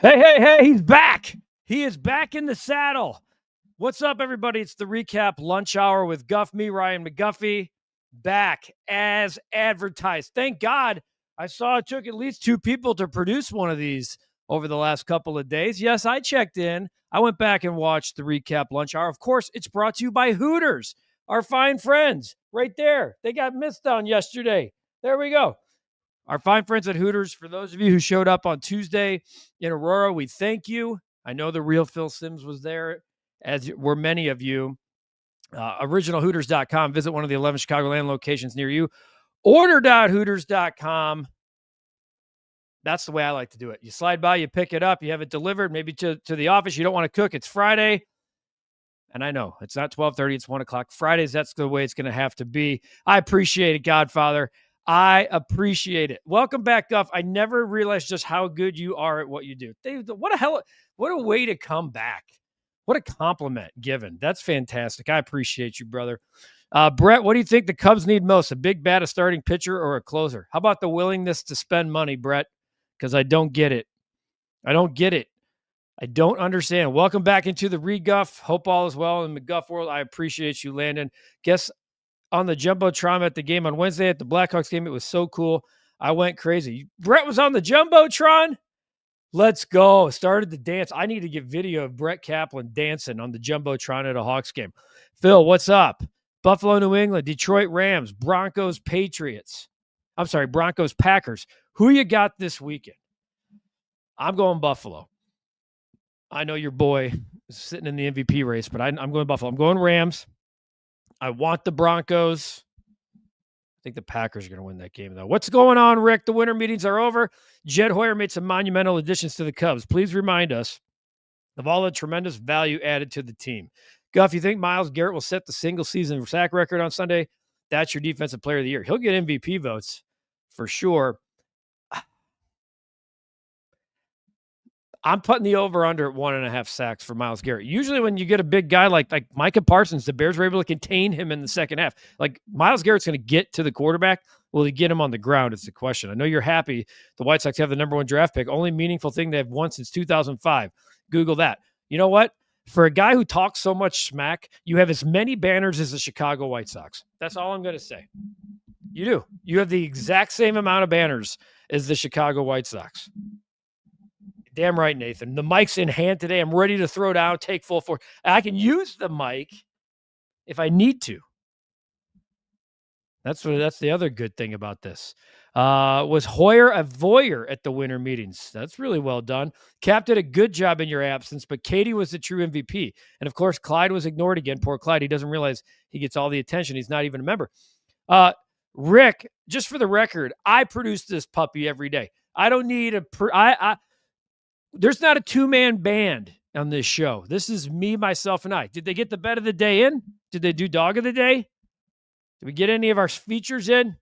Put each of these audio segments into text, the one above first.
Hey, he's back. He is back in the saddle. What's up, everybody? It's the REKAP Lunch Hour with Guff, me, Ryan McGuffey, back as advertised. Thank God I saw it took at least 2 people to produce one of these over the last couple of days. Yes, I checked in. I went back and watched the REKAP Lunch Hour. Of course, it's brought to you by Hooters, our fine friends right there. They got missed on yesterday. There we go. Our fine friends at Hooters, for those of you who showed up on Tuesday in Aurora, we thank you. I know the real Phil Sims was there, as were many of you. OriginalHooters.com. Visit one of the 11 Chicagoland locations near you. Order.hooters.com. That's the way I like to do it. You slide by, you pick it up, you have it delivered, maybe to the office. You don't want to cook. It's Friday. And I know it's not 12:30, it's 1 o'clock. Fridays, that's the way it's going to have to be. I appreciate it, Godfather. I appreciate it. Welcome back, Guff. I never realized just how good you are at what you do. What a way to come back. What a compliment given. That's fantastic. I appreciate you, brother. Brett, what do you think the Cubs need most? A big bat, a starting pitcher, or a closer? How about the willingness to spend money, Brett? Because I don't get it. I don't understand. Welcome back into the ReGuff. Hope all is well in the Guff world. I appreciate you, Landon. Guess on the Jumbotron at the game on Wednesday at the Blackhawks game. It was so cool. I went crazy. Brett was on the Jumbotron. Let's go. Started the dance. I need to get video of Brett Kaplan dancing on the Jumbotron at a Hawks game. Phil, what's up? Buffalo, New England, Detroit Rams, Broncos, Patriots. I'm sorry, Broncos, Packers. Who you got this weekend? I'm going Buffalo. I know your boy is sitting in the MVP race, but I'm going Buffalo. I'm going Rams. I want the Broncos. I think the Packers are going to win that game, though. What's going on, Rick? The winter meetings are over. Jed Hoyer made some monumental additions to the Cubs. Please remind us of all the tremendous value added to the team. Guff, you think Myles Garrett will set the single-season sack record on Sunday? That's your defensive player of the year. He'll get MVP votes for sure. I'm putting the over-under at 1.5 sacks for Myles Garrett. Usually when you get a big guy like Micah Parsons, the Bears were able to contain him in the second half. Like, Myles Garrett's going to get to the quarterback. Will he get him on the ground? It's the question. I know you're happy the White Sox have the number 1 draft pick. Only meaningful thing they've won since 2005. Google that. You know what? For a guy who talks so much smack, you have as many banners as the Chicago White Sox. That's all I'm going to say. You do. You have the exact same amount of banners as the Chicago White Sox. Damn right, Nathan. The mic's in hand today. I'm ready to throw down, take full force. I can use the mic if I need to. That's the other good thing about this. Was Hoyer a voyeur at the winter meetings? That's really well done. Cap did a good job in your absence, but Katie was the true MVP. And, of course, Clyde was ignored again. Poor Clyde. He doesn't realize he gets all the attention. He's not even a member. Rick, just for the record, I produce this puppy every day. I don't need there's not a 2-man band on this show. This is me, myself, and I. Did they get the bet of the day in? Did they do dog of the day? Did we get any of our features in?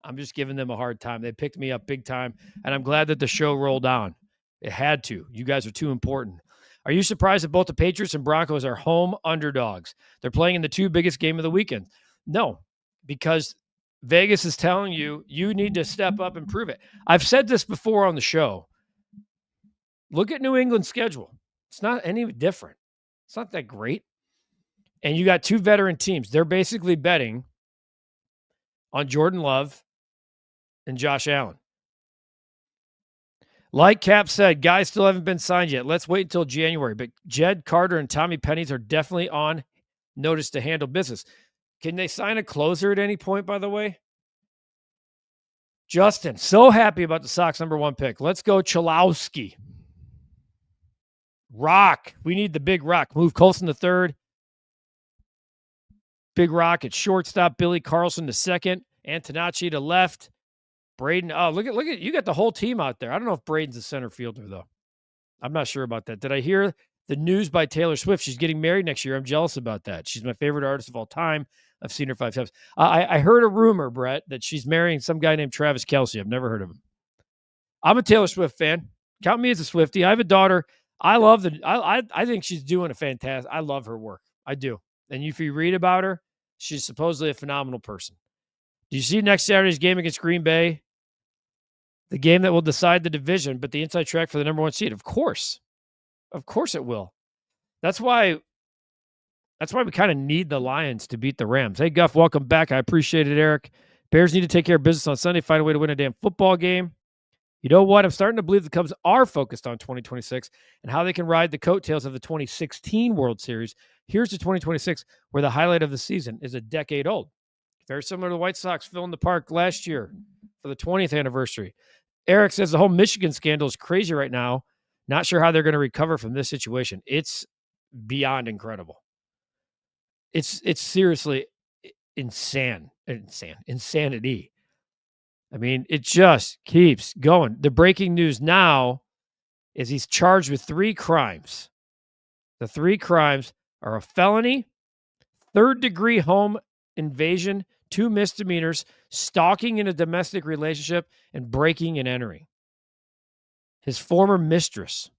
I'm just giving them a hard time. They picked me up big time, and I'm glad that the show rolled on. It had to. You guys are too important. Are you surprised that both the Patriots and Broncos are home underdogs? They're playing in the 2 biggest game of the weekend. No, because Vegas is telling you, you need to step up and prove it. I've said this before on the show. Look at New England's schedule. It's not any different. It's not that great. And you got 2 veteran teams. They're basically betting on Jordan Love and Josh Allen. Like Cap said, guys still haven't been signed yet. Let's wait until January. But Jed Carter and Tommy Pennies are definitely on notice to handle business. Can they sign a closer at any point, by the way? Justin, so happy about the Sox number 1 pick. Let's go Chalowski. Rock. We need the big rock. Move Colson to 3rd. Big rock at shortstop. Billy Carlson to 2nd. Antonacci to left. Braden. Oh, look at you got the whole team out there. I don't know if Braden's a center fielder, though. I'm not sure about that. Did I hear the news by Taylor Swift? She's getting married next year. I'm jealous about that. She's my favorite artist of all time. I've seen her 5 times. I heard a rumor, Brett, that she's marrying some guy named Travis Kelce. I've never heard of him. I'm a Taylor Swift fan. Count me as a Swiftie. I have a daughter. I love I think she's doing a fantastic. I love her work. I do. And if you read about her, she's supposedly a phenomenal person. Do you see next Saturday's game against Green Bay? The game that will decide the division, but the inside track for the number 1 seed. Of course it will. That's why we kind of need the Lions to beat the Rams. Hey, Guff, welcome back. I appreciate it, Eric. Bears need to take care of business on Sunday, find a way to win a damn football game. You know what? I'm starting to believe the Cubs are focused on 2026 and how they can ride the coattails of the 2016 World Series. Here's the 2026, where the highlight of the season is a decade old. Very similar to the White Sox filling the park last year for the 20th anniversary. Eric says the whole Michigan scandal is crazy right now. Not sure how they're going to recover from this situation. It's beyond incredible. It's seriously insanity. I mean, it just keeps going. The breaking news now is he's charged with 3 crimes. The 3 crimes are a felony, 3rd-degree home invasion, 2 misdemeanors, stalking in a domestic relationship, and breaking and entering. His former mistress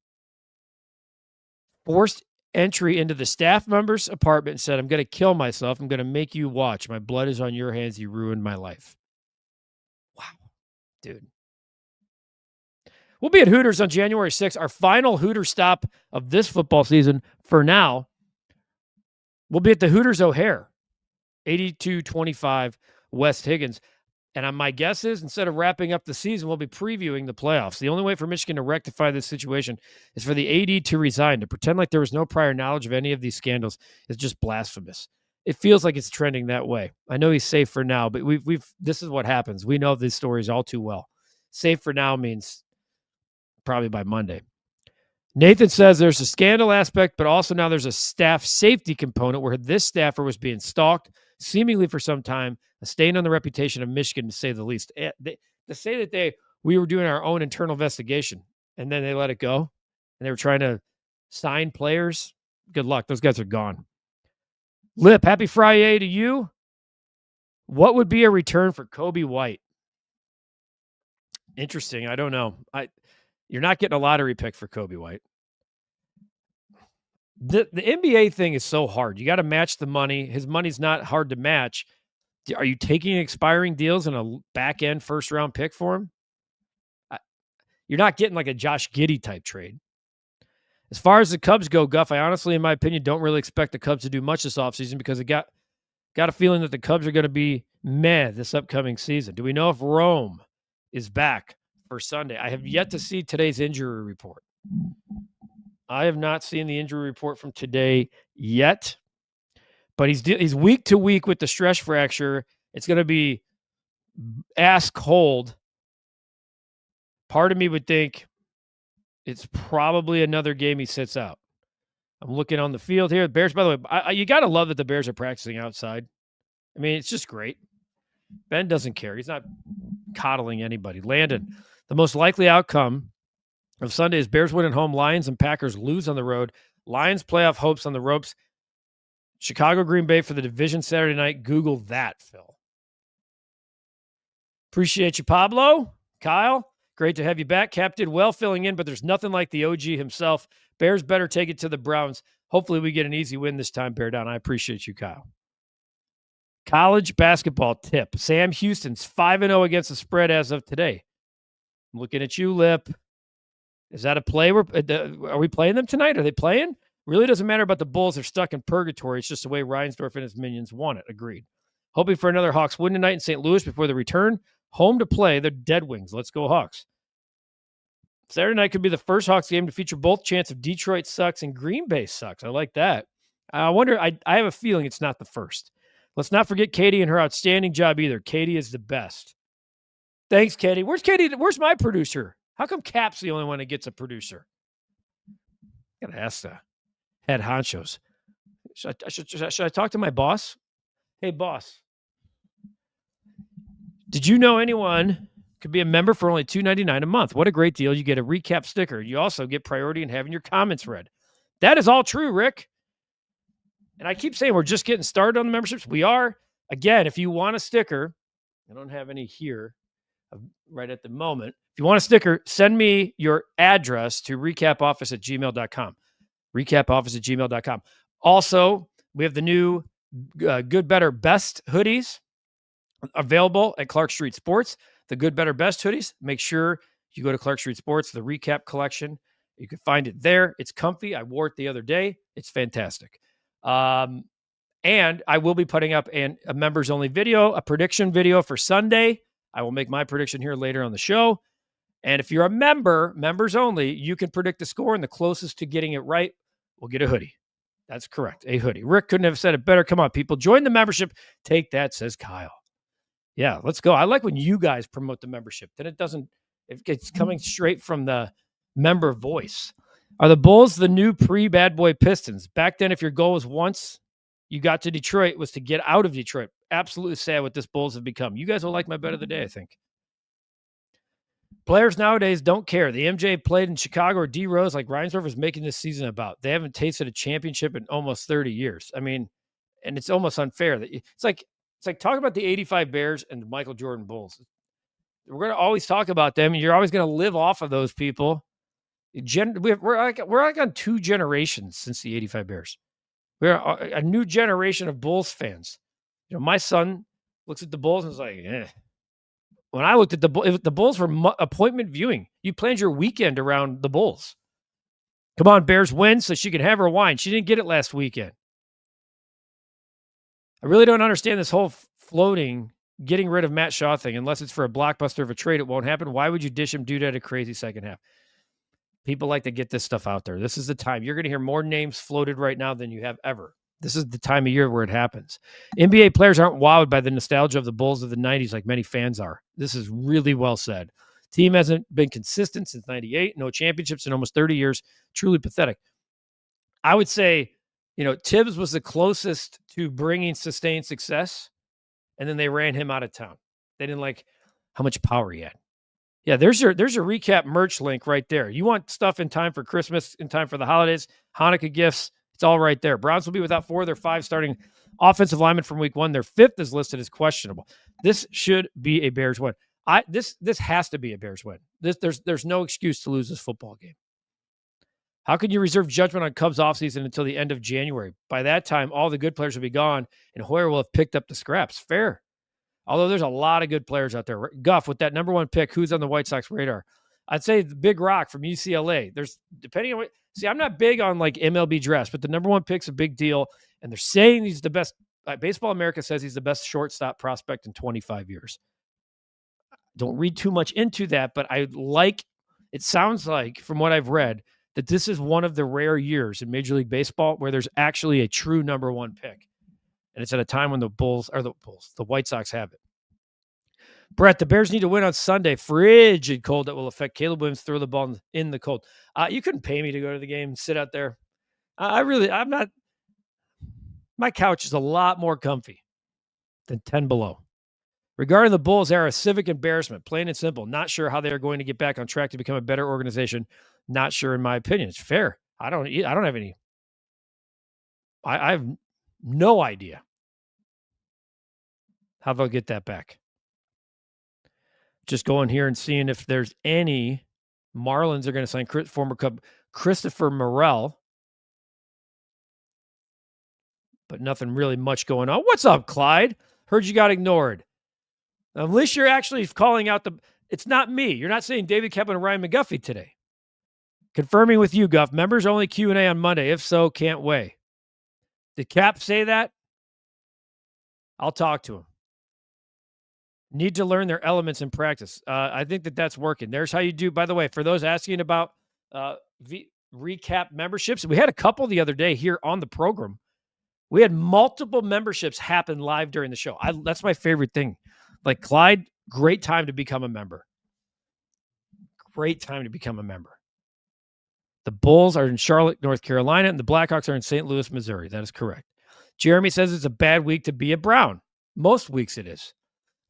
forced entry into the staff member's apartment and said, "I'm going to kill myself. I'm going to make you watch. My blood is on your hands. You ruined my life." Wow, dude. We'll be at Hooters on January 6th, our final Hooters stop of this football season for now. We'll be at the Hooters O'Hare, 8225 West Higgins. And my guess is, instead of wrapping up the season, we'll be previewing the playoffs. The only way for Michigan to rectify this situation is for the AD to resign. To pretend like there was no prior knowledge of any of these scandals is just blasphemous. It feels like it's trending that way. I know he's safe for now, but this is what happens. We know these stories all too well. Safe for now means probably by Monday. Nathan says there's a scandal aspect, but also now there's a staff safety component where this staffer was being stalked, seemingly for some time, a stain on the reputation of Michigan, to say the least. To say that we were doing our own internal investigation, and then they let it go, and they were trying to sign players, good luck. Those guys are gone. Lip, happy Friday to you. What would be a return for Kobe White? Interesting. I don't know. You're not getting a lottery pick for Kobe White. The NBA thing is so hard. You got to match the money. His money's not hard to match. Are you taking expiring deals and a back-end first-round pick for him? You're not getting like a Josh Giddey type trade. As far as the Cubs go, Guff, I honestly, in my opinion, don't really expect the Cubs to do much this offseason because I got a feeling that the Cubs are going to be meh this upcoming season. Do we know if Rome is back for Sunday? I have yet to see today's injury report. I have not seen the injury report from today yet, but he's week to week with the stress fracture. It's going to be ass cold. Part of me would think it's probably another game he sits out. I'm looking on the field here. The Bears, by the way, you got to love that the Bears are practicing outside. I mean, it's just great. Ben doesn't care. He's not coddling anybody. Landon, the most likely outcome of Sunday is Bears win at home, Lions and Packers lose on the road. Lions playoff hopes on the ropes. Chicago, Green Bay for the division Saturday night. Google that, Phil. Appreciate you, Pablo. Kyle, great to have you back. Cap did well filling in, but there's nothing like the OG himself. Bears better take it to the Browns. Hopefully we get an easy win this time, Bear Down. I appreciate you, Kyle. College basketball tip. Sam Houston's 5-0 against the spread as of today. I'm looking at you, Lip. Is that a play? Are we playing them tonight? Are they playing? Really doesn't matter about the Bulls. They're stuck in purgatory. It's just the way Reinsdorf and his minions want it. Agreed. Hoping for another Hawks win tonight in St. Louis before the return. Home to play the Dead Wings. Let's go Hawks. Saturday night could be the first Hawks game to feature both chants of Detroit sucks and Green Bay sucks. I like that. I wonder, I have a feeling it's not the first. Let's not forget Katie and her outstanding job either. Katie is the best. Thanks, Katie. Where's Katie? Where's my producer? How come Cap's the only one that gets a producer? I gotta ask the head honchos. Should I talk to my boss? Hey, boss. Did you know anyone could be a member for only $2.99 a month? What a great deal. You get a recap sticker. You also get priority in having your comments read. That is all true, Rick. And I keep saying we're just getting started on the memberships. We are. Again, if you want a sticker, I don't have any here right at the moment. If you want a sticker, send me your address to recapoffice@gmail.com. Recapoffice@gmail.com. Also, we have the new Good, Better, Best hoodies available at Clark Street Sports. the good, better, best hoodies, make sure you go to Clark Street Sports, the REKAP collection. You can find it there. It's comfy. I wore it the other day. It's fantastic. And I will be putting up a members only video, a prediction video for Sunday. I will make my prediction here later on the show. And if you're a member, members only, you can predict the score, and the closest to getting it right will get a hoodie. That's correct, a hoodie. Rick couldn't have said it better. Come on, people. Join the membership. Take that, says Kyle. Yeah, let's go. I like when you guys promote the membership. Then it's coming straight from the member voice. Are the Bulls the new pre-Bad Boy Pistons? Back then, if your goal was once you got to Detroit, was to get out of Detroit. Absolutely sad what this Bulls have become. You guys will like my bet of the day, I think. Players nowadays don't care. The MJ played in Chicago or D Rose, like Reinsdorf is making this season about. They haven't tasted a championship in almost 30 years. I mean, and it's almost unfair that it's like talking about the 85 Bears and the Michael Jordan Bulls. We're going to always talk about them, and you're always going to live off of those people. We're like on 2 generations since the 85 Bears. We're a new generation of Bulls fans. You know, my son looks at the Bulls and is like, eh. When I looked at the Bulls were appointment viewing. You planned your weekend around the Bulls. Come on, Bears win so she can have her wine. She didn't get it last weekend. I really don't understand this whole floating, getting rid of Matt Shaw thing. Unless it's for a blockbuster of a trade, it won't happen. Why would you dish him due to a crazy second half? People like to get this stuff out there. This is the time. You're going to hear more names floated right now than you have ever. This is the time of year where it happens. NBA players aren't wowed by the nostalgia of the Bulls of the 90s like many fans are. This is really well said. Team hasn't been consistent since 98. No championships in almost 30 years. Truly pathetic. I would say, Tibbs was the closest to bringing sustained success, and then they ran him out of town. They didn't like how much power he had. Yeah, there's your REKAP merch link right there. You want stuff in time for Christmas, in time for the holidays, Hanukkah gifts. It's all right there. Browns will be without 4 of their 5 starting offensive linemen from week 1. Their 5th is listed as questionable. This should be a Bears win. This has to be a Bears win. There's no excuse to lose this football game. How can you reserve judgment on Cubs offseason until the end of January? By that time, all the good players will be gone, and Hoyer will have picked up the scraps. Fair. Although there's a lot of good players out there. Guff, with that number 1 pick, who's on the White Sox radar? I'd say the Big Rock from UCLA. There's, depending on what, see, I'm not big on like MLB drafts, but the number 1 pick's a big deal. And they're saying he's the best. Baseball America says he's the best shortstop prospect in 25 years. Don't read too much into that, but it sounds like, from what I've read, that this is one of the rare years in Major League Baseball where there's actually a true number 1 pick. And it's at a time when the White Sox have it. Brett, the Bears need to win on Sunday. Frigid cold that will affect Caleb Williams throw the ball in the cold. You couldn't pay me to go to the game and sit out there. I'm not. My couch is a lot more comfy than 10 below. Regarding the Bulls, they are a civic embarrassment, plain and simple. Not sure how they are going to get back on track to become a better organization. Not sure, in my opinion. It's fair. I don't have any. I have no idea how they'll get that back. Just going here and seeing if there's any. Marlins are going to sign former Cub Christopher Morel. But nothing really much going on. What's up, Clyde? Heard you got ignored. At least you're actually calling out it's not me. You're not saying David Kepler and Ryan McGuffey today. Confirming with you, Guff. Members only Q&A on Monday. If so, can't wait. Did Cap say that? I'll talk to him. Need to learn their elements in practice. I think that's working. There's how you do. By the way, for those asking about REKAP memberships, we had a couple the other day here on the program. We had multiple memberships happen live during the show. That's my favorite thing. Like Clyde, great time to become a member. Great time to become a member. The Bulls are in Charlotte, North Carolina, and the Blackhawks are in St. Louis, Missouri. That is correct. Jeremy says it's a bad week to be a Brown. Most weeks it is.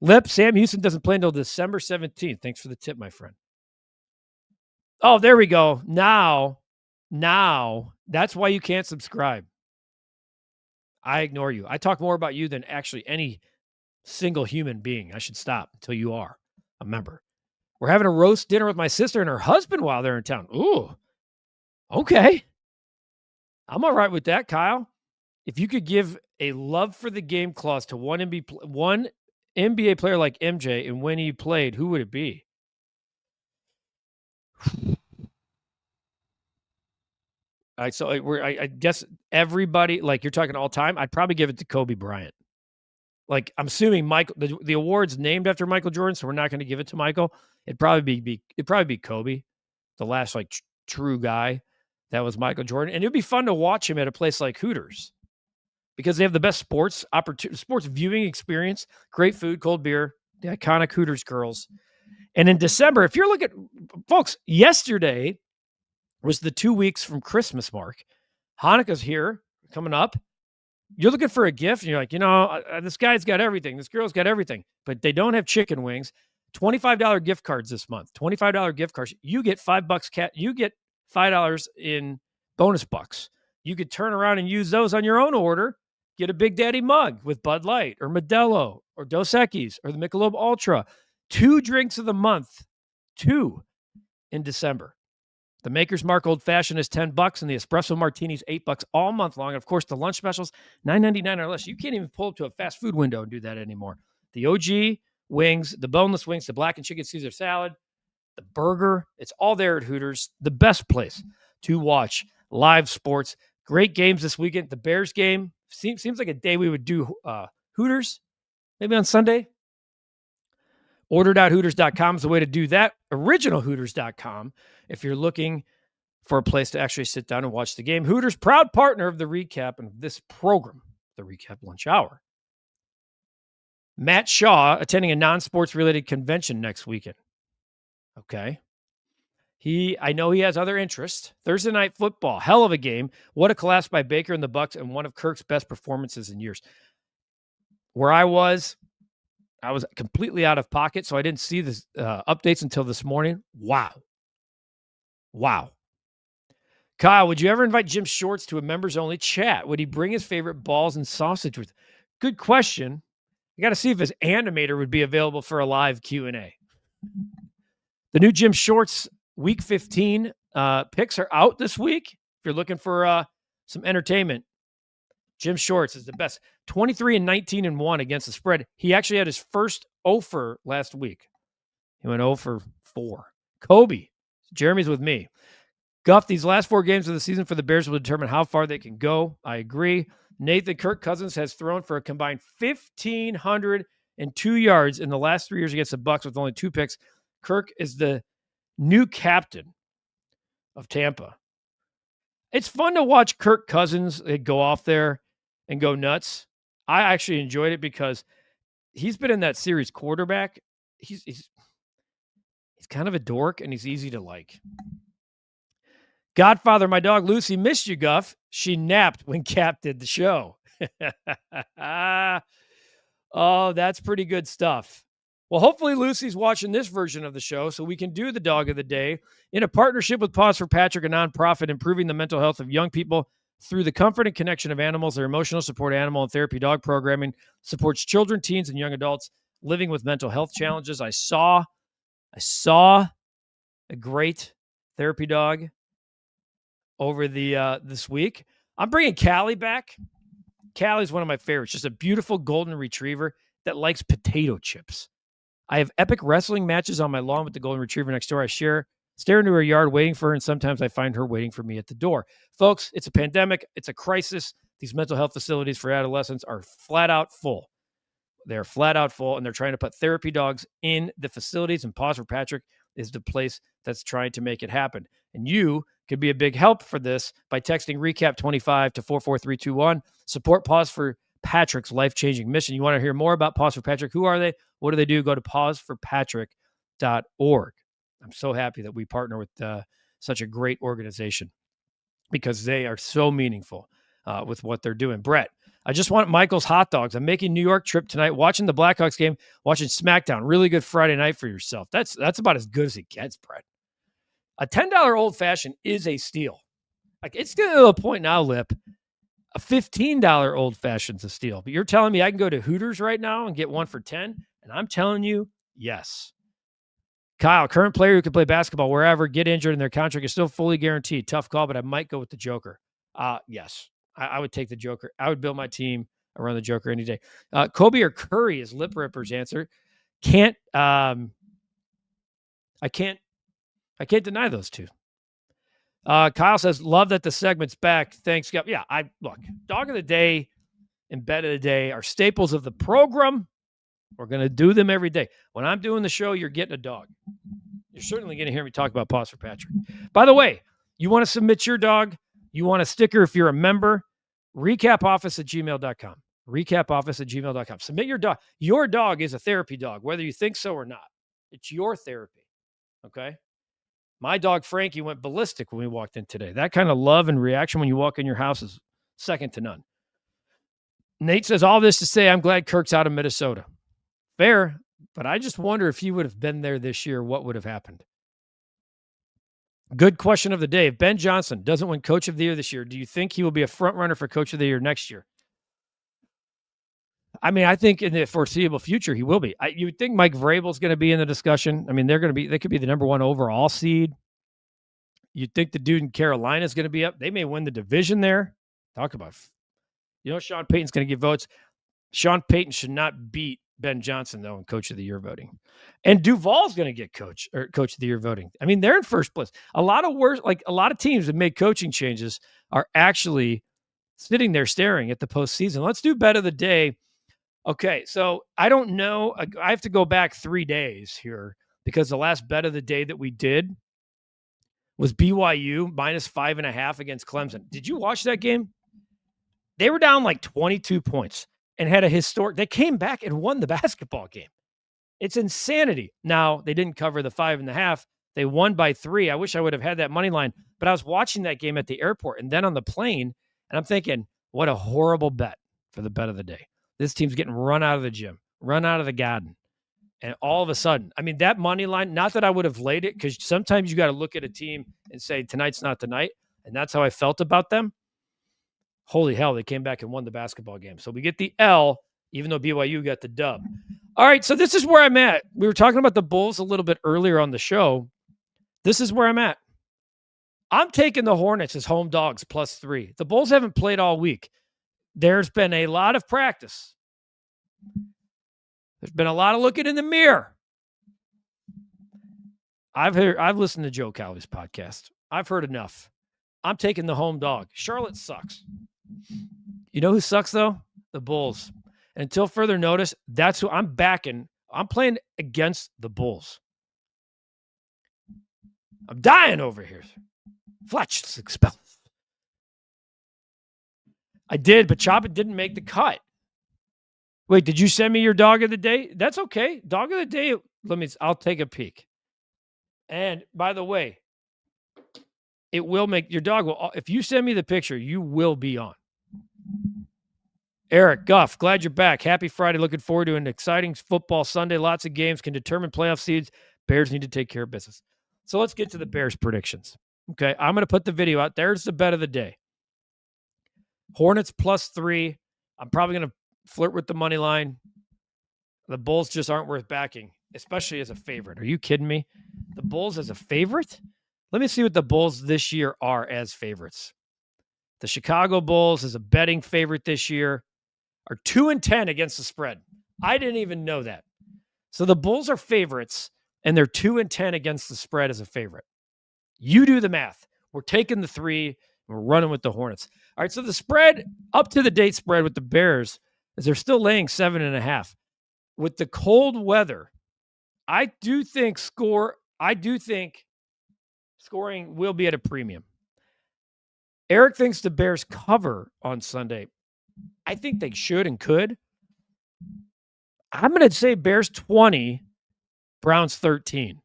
Lip, Sam Houston doesn't play until December 17th. Thanks for the tip, my friend. Oh, there we go. Now, that's why you can't subscribe. I ignore you. I talk more about you than actually any single human being. I should stop until you are a member. We're having a roast dinner with my sister and her husband while they're in town. Ooh, okay. I'm all right with that, Kyle. If you could give a love for the game clause to one NBA player like MJ, and when he played, who would it be? I guess everybody, like you're talking all time, I'd probably give it to Kobe Bryant. Like I'm assuming Michael, the award's named after Michael Jordan, so we're not going to give it to Michael. It'd probably be Kobe, the last like true guy that was Michael Jordan, and it'd be fun to watch him at a place like Hooters because they have the best sports viewing experience, great food, cold beer, the iconic Hooters girls. And in December, if you're looking, folks, yesterday was the 2 weeks from Christmas mark. Hanukkah's here, coming up. You're looking for a gift, and you're like, this guy's got everything. This girl's got everything, but they don't have chicken wings. $25 gift cards this month. $25 gift cards. You get $5. You get $5 in bonus bucks. You could turn around and use those on your own order. Get a Big Daddy mug with Bud Light or Modelo or Dos Equis or the Michelob Ultra. 2 drinks of the month. 2 in December. The Maker's Mark Old Fashioned is $10, and the Espresso Martini's $8 all month long. And of course, the lunch specials, $9.99 or less. You can't even pull up to a fast food window and do that anymore. The OG wings, the boneless wings, the black and chicken Caesar salad, the burger, it's all there at Hooters. The best place to watch live sports. Great games this weekend. The Bears game seems like a day we would do Hooters, maybe on Sunday. Order.hooters.com is the way to do that. Originalhooters.com if you're looking for a place to actually sit down and watch the game. Hooters, proud partner of the recap and of this program, the REKAP Lunch Hour. Matt Shaw attending a non-sports related convention next weekend. Okay. I know he has other interests. Thursday Night Football, hell of a game. What a collapse by Baker and the Bucs, and one of Kirk's best performances in years. Where I was completely out of pocket, so I didn't see the updates until this morning. Wow. Kyle, would you ever invite Jim Shorts to a members-only chat? Would he bring his favorite balls and sausage with? Good question. I got to see if his animator would be available for a live Q&A. The new Jim Shorts Week 15 picks are out this week. If you're looking for some entertainment, Jim Shorts is the best. 23-19-1 against the spread. He actually had his first offer last week. He went 0 for 4. Kobe. Jeremy's with me. Guff, these last 4 games of the season for the Bears will determine how far they can go. I agree. Nathan, Kirk Cousins has thrown for a combined 1,502 yards in the last 3 years against the Bucs with only 2 picks. Kirk is the new captain of Tampa. It's fun to watch Kirk Cousins go off there and go nuts. I actually enjoyed it because he's been in that series quarterback. He's kind of a dork, and he's easy to like. Godfather, my dog Lucy missed you, Guff. She napped when Cap did the show. Oh, that's pretty good stuff. Well, hopefully Lucy's watching this version of the show so we can do the dog of the day in a partnership with Pause for Patrick, a nonprofit improving the mental health of young people through the comfort and connection of animals. Their emotional support animal and therapy dog programming supports children, teens, and young adults living with mental health challenges. I saw a great therapy dog over the this week. I'm bringing Callie back. Callie's one of my favorites. Just a beautiful golden retriever that likes potato chips. I have epic wrestling matches on my lawn with the golden retriever next door. I stare into her yard waiting for her, and sometimes I find her waiting for me at the door. Folks, it's a pandemic. It's a crisis. These mental health facilities for adolescents are flat out full. They're flat out full, and they're trying to put therapy dogs in the facilities, and Pause for Patrick is the place that's trying to make it happen. And you could be a big help for this by texting REKAP25 to 44321. Support Pause for Patrick's life-changing mission. You want to hear more about Pause for Patrick? Who are they? What do they do? Go to pauseforpatrick.org. I'm so happy that we partner with such a great organization because they are so meaningful with what they're doing. Brett, I just want Michael's hot dogs. I'm making New York trip tonight, watching the Blackhawks game, watching SmackDown. Really good Friday night for yourself. That's about as good as it gets, Brett. A $10 old fashioned is a steal. Like, it's getting to a point now, Lip. A $15 old fashioned's a steal. But you're telling me I can go to Hooters right now and get one for $10? And I'm telling you, yes. Kyle, current player who can play basketball wherever, get injured, and their contract is still fully guaranteed. Tough call, but I might go with the Joker. Yes, I would take the Joker. I would build my team I run the Joker any day. Kobe or Curry is Lip Ripper's answer. I can't deny those two. Kyle says, love that the segment's back. Thanks. Yeah, look, dog of the day and bet of the day are staples of the program. We're going to do them every day. When I'm doing the show, you're getting a dog. You're certainly going to hear me talk about Pause for Patrick. By the way, you want to submit your dog? You want a sticker if you're a member? REKAPoffice@gmail.com. REKAPoffice@gmail.com. Submit your dog. Your dog is a therapy dog, whether you think so or not. It's your therapy. Okay? My dog, Frankie, went ballistic when we walked in today. That kind of love and reaction when you walk in your house is second to none. Nate says, all this to say, I'm glad Kirk's out of Minnesota. Fair, but I just wonder if he would have been there this year, what would have happened? Good question of the day. If Ben Johnson doesn't win Coach of the Year this year, do you think he will be a front runner for Coach of the Year next year? I mean, I think in the foreseeable future, he will be. You would think Mike Vrabel's going to be in the discussion. I mean, they could be the number one overall seed. You'd think the dude in Carolina is going to be up. They may win the division there. Talk about, Sean Payton's going to get votes. Sean Payton should not beat Ben Johnson, though, in Coach of the Year voting. And Duval's going to get Coach of the Year voting. I mean, they're in first place. A lot of teams that made coaching changes are actually sitting there staring at the postseason. Let's do bet of the day. Okay, so I don't know. I have to go back 3 days here because the last bet of the day that we did was BYU -5.5 against Clemson. Did you watch that game? They were down like 22 points and had a historic. They came back and won the basketball game. It's insanity. Now, they didn't cover the 5.5. They won by 3. I wish I would have had that money line, but I was watching that game at the airport and then on the plane, and I'm thinking, what a horrible bet for the bet of the day. This team's getting run out of the gym, run out of the garden. And all of a sudden, I mean, that money line, not that I would have laid it, because sometimes you got to look at a team and say, tonight's not the night. And that's how I felt about them. Holy hell, they came back and won the basketball game. So we get the L, even though BYU got the dub. All right, so this is where I'm at. We were talking about the Bulls a little bit earlier on the show. This is where I'm at. I'm taking the Hornets as home dogs +3. The Bulls haven't played all week. There's been a lot of practice. There's been a lot of looking in the mirror. I've listened to Joe Cowley's podcast. I've heard enough. I'm taking the home dog. Charlotte sucks. You know who sucks, though? The Bulls. And until further notice, that's who I'm backing. I'm playing against the Bulls. I'm dying over here. Fletch is expelled. I did, but Choppin didn't make the cut. Wait, did you send me your dog of the day? That's okay. Dog of the day. I'll take a peek. And by the way, it will make your dog will. If you send me the picture, you will be on. Eric Guff, glad you're back. Happy Friday. Looking forward to an exciting football Sunday. Lots of games can determine playoff seeds. Bears need to take care of business. So let's get to the Bears predictions. Okay, I'm going to put the video out. There's the bet of the day. Hornets +3. I'm probably going to flirt with the money line. The Bulls just aren't worth backing, especially as a favorite. Are you kidding me? The Bulls as a favorite? Let me see what the Bulls this year are as favorites. The Chicago Bulls as a betting favorite this year are 2-10 against the spread. I didn't even know that. So the Bulls are favorites, and they're 2-10 against the spread as a favorite. You do the math. We're taking the 3, and we're running with the Hornets. All right, so the spread, up to the date spread with the Bears, is they're still laying 7.5. With the cold weather, I do think scoring will be at a premium. Eric thinks the Bears cover on Sunday. I think they should and could. I'm going to say Bears 20, Browns 13.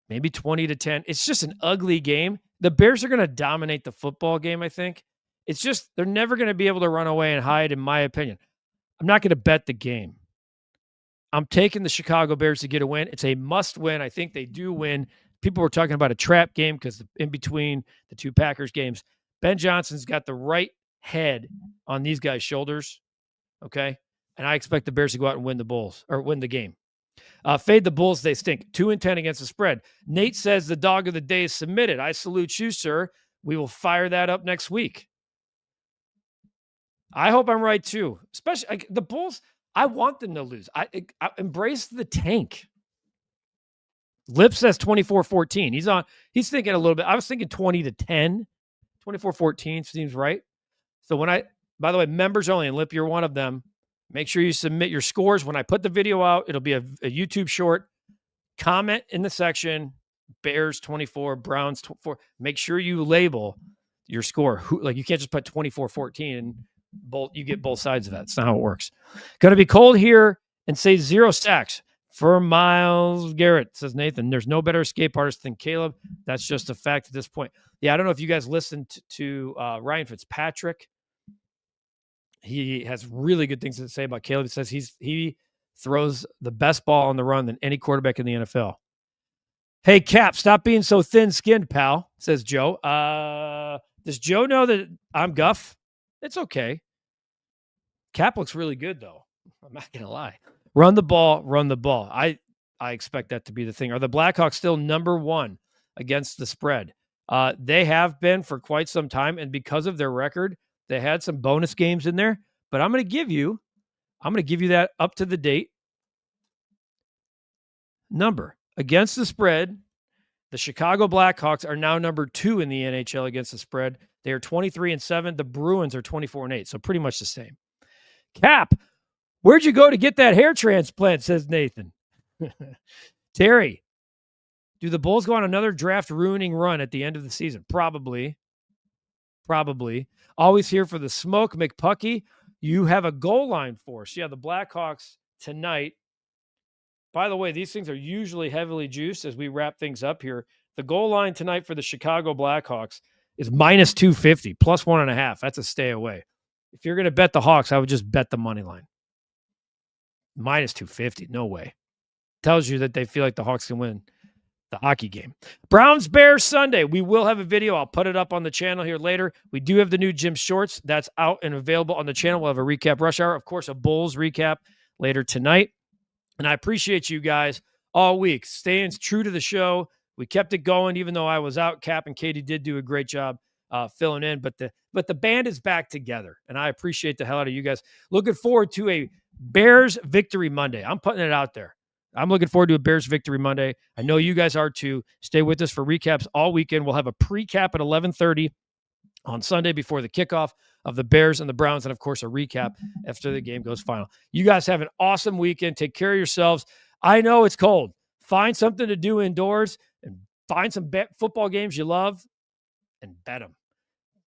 Maybe 20-10. It's just an ugly game. The Bears are going to dominate the football game, I think. It's just they're never going to be able to run away and hide, in my opinion. I'm not going to bet the game. I'm taking the Chicago Bears to get a win. It's a must win. I think they do win. People were talking about a trap game because in between the two Packers games, Ben Johnson's got the right head on these guys' shoulders. Okay. And I expect the Bears to go out and win the game. Fade the Bulls. They stink. 2-10 against the spread. Nate says the dog of the day is submitted. I salute you, sir. We will fire that up next week. I hope I'm right too. Especially like the Bulls. I want them to lose. I embrace the tank. Lip says 24-14. He's thinking a little bit. I was thinking 20-10. 24-14 seems right. So by the way, members only, and Lip, you're one of them. Make sure you submit your scores. When I put the video out, it'll be a YouTube short. Comment in the section, Bears 24, Browns 24. Make sure you label your score. Like you can't just put 24-14 and you get both sides of that. That's not how it works. Going to be cold here and say 0 sacks for Myles Garrett, says Nathan. There's no better escape artist than Caleb. That's just a fact at this point. Yeah, I don't know if you guys listened to Ryan Fitzpatrick. He has really good things to say about Caleb. He says he throws the best ball on the run than any quarterback in the NFL. Hey, Cap, stop being so thin-skinned, pal, says Joe. Does Joe know that I'm Guff? It's okay. Cap looks really good, though. I'm not going to lie. Run the ball, run the ball. I expect that to be the thing. Are the Blackhawks still number one against the spread? They have been for quite some time, and because of their record, they had some bonus games in there. But I'm going to give you that up to the date number. Against the spread, the Chicago Blackhawks are now number 2 in the NHL against the spread. They are 23-7. The Bruins are 24-8, so pretty much the same. Cap, where'd you go to get that hair transplant, says Nathan. Terry, do the Bulls go on another draft-ruining run at the end of the season? Probably. Always here for the smoke. McPucky, you have a goal line for us. Yeah, the Blackhawks tonight. By the way, these things are usually heavily juiced as we wrap things up here. The goal line tonight for the Chicago Blackhawks is -250, +1.5. That's a stay away. If you're going to bet the Hawks, I would just bet the money line. -250, no way. Tells you that they feel like the Hawks can win the hockey game. Browns-Bears Sunday. We will have a video. I'll put it up on the channel here later. We do have the new Jim Shorts. That's out and available on the channel. We'll have a recap rush hour. Of course, a Bulls recap later tonight. And I appreciate you guys all week staying true to the show. We kept it going, even though I was out. Cap and Katie did do a great job filling in, but the band is back together, and I appreciate the hell out of you guys. Looking forward to a Bears victory Monday. I'm putting it out there. I'm looking forward to a Bears victory Monday. I know you guys are too. Stay with us for recaps all weekend. We'll have a pre-cap at 11:30 on Sunday before the kickoff of the Bears and the Browns, and of course a recap after the game goes final. You guys have an awesome weekend. Take care of yourselves. I know it's cold. Find something to do indoors and find some football games you love and bet them.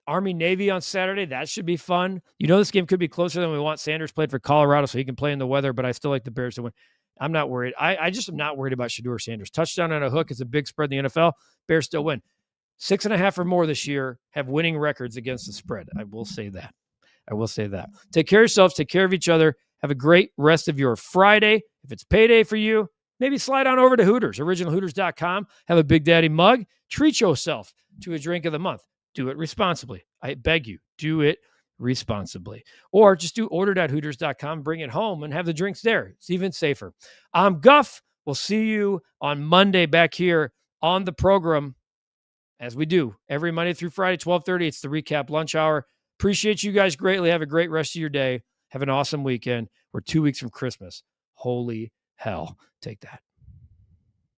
Army-Navy on Saturday. That should be fun. You know this game could be closer than we want. Sanders played for Colorado, so he can play in the weather, but I still like the Bears to win. I'm not worried. I just am not worried about Shedeur Sanders. Touchdown on a hook is a big spread in the NFL. Bears still win. 6.5 or more this year have winning records against the spread. I will say that. Take care of yourselves. Take care of each other. Have a great rest of your Friday. If it's payday for you, maybe slide on over to Hooters, originalhooters.com. Have a Big Daddy mug. Treat yourself to a drink of the month. Do it responsibly. I beg you, do it responsibly. Or just do order.hooters.com, bring it home, and have the drinks there. It's even safer. I'm Guff. We'll see you on Monday back here on the program, as we do every Monday through Friday, 12:30. It's the REKAP Lunch Hour. Appreciate you guys greatly. Have a great rest of your day. Have an awesome weekend. We're 2 weeks from Christmas. Holy hell. Take that.